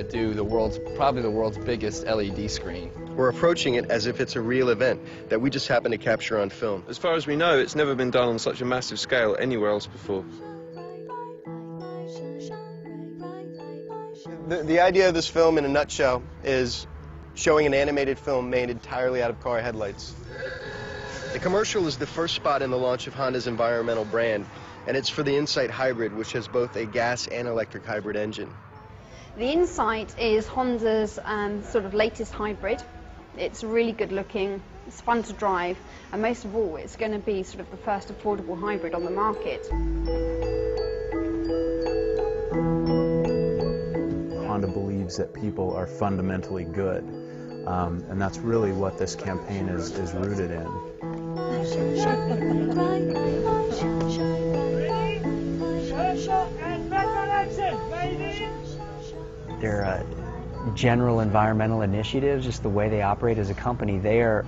do probably the world's biggest LED screen. We're approaching it as if it's a real event that we just happen to capture on film. As far as we know, it's never been done on such a massive scale anywhere else before. The idea of this film, in a nutshell, is showing an animated film made entirely out of car headlights. The commercial is the first spot in the launch of Honda's environmental brand, and it's for the Insight Hybrid, which has both a gas and electric hybrid engine. The Insight is Honda's sort of latest hybrid. It's really good looking, it's fun to drive, and most of all, it's going to be sort of the first affordable hybrid on the market. Honda believes that people are fundamentally good, and that's really what this campaign is rooted in. They're general environmental initiatives, just the way they operate as a company. They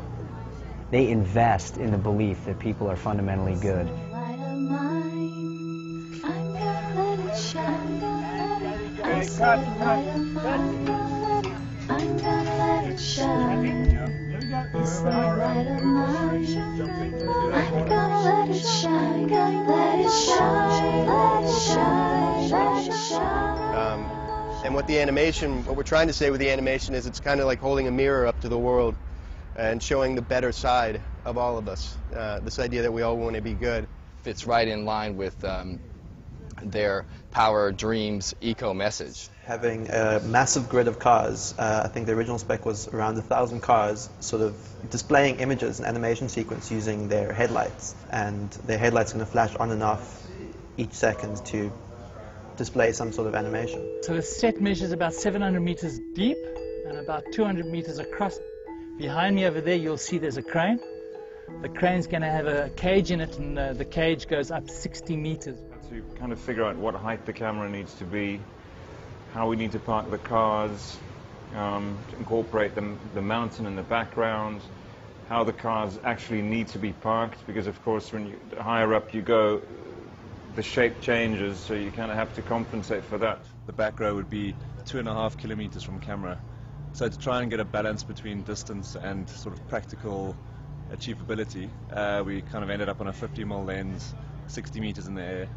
invest in the belief that people are fundamentally good. And what we're trying to say with the animation is it's kind of like holding a mirror up to the world and showing the better side of all of us. This idea that we all want to be good. Fits right in line with their Power Dreams eco message. Having a massive grid of cars, I think the original spec was around 1,000 cars, sort of displaying images and animation sequence using their headlights. And their headlights are going to flash on and off each second to display some sort of animation. So the set measures about 700 meters deep and about 200 meters across. Behind me over there you'll see there's a crane. The crane's going to have a cage in it, and the cage goes up 60 meters. To kind of figure out what height the camera needs to be, how we need to park the cars, to incorporate the mountain in the background, how the cars actually need to be parked, because of course when the higher up you go, the shape changes, so you kind of have to compensate for that. The back row would be 2.5 kilometers from camera. So to try and get a balance between distance and sort of practical achievability, we kind of ended up on a 50mm lens, 60 meters in the air,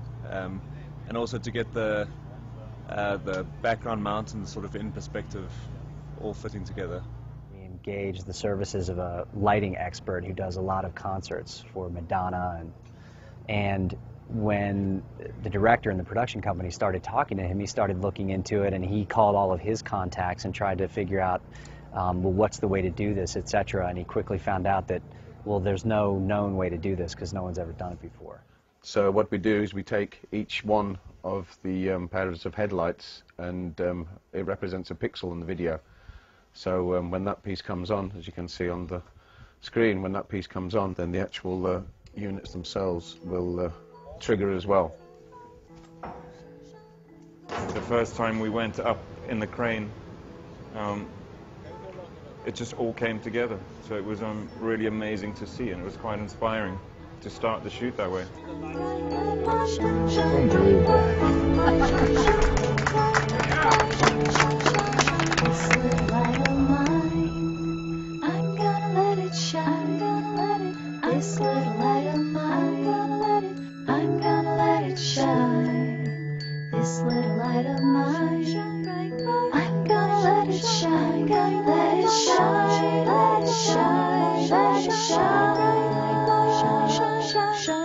and also to get the background mountains sort of in perspective, all fitting together. We engaged the services of a lighting expert who does a lot of concerts for Madonna, and when the director and the production company started talking to him, he started looking into it, and he called all of his contacts and tried to figure out, well, what's the way to do this, etc. And he quickly found out that, well, there's no known way to do this because no one's ever done it before. So what we do is we take each one of the pairs of headlights, and it represents a pixel in the video. So when that piece comes on, as you can see on the screen, when that piece comes on, then the actual units themselves will trigger as well. The first time we went up in the crane, it just all came together. So it was really amazing to see, and it was quite inspiring to start the shoot that way. Shine.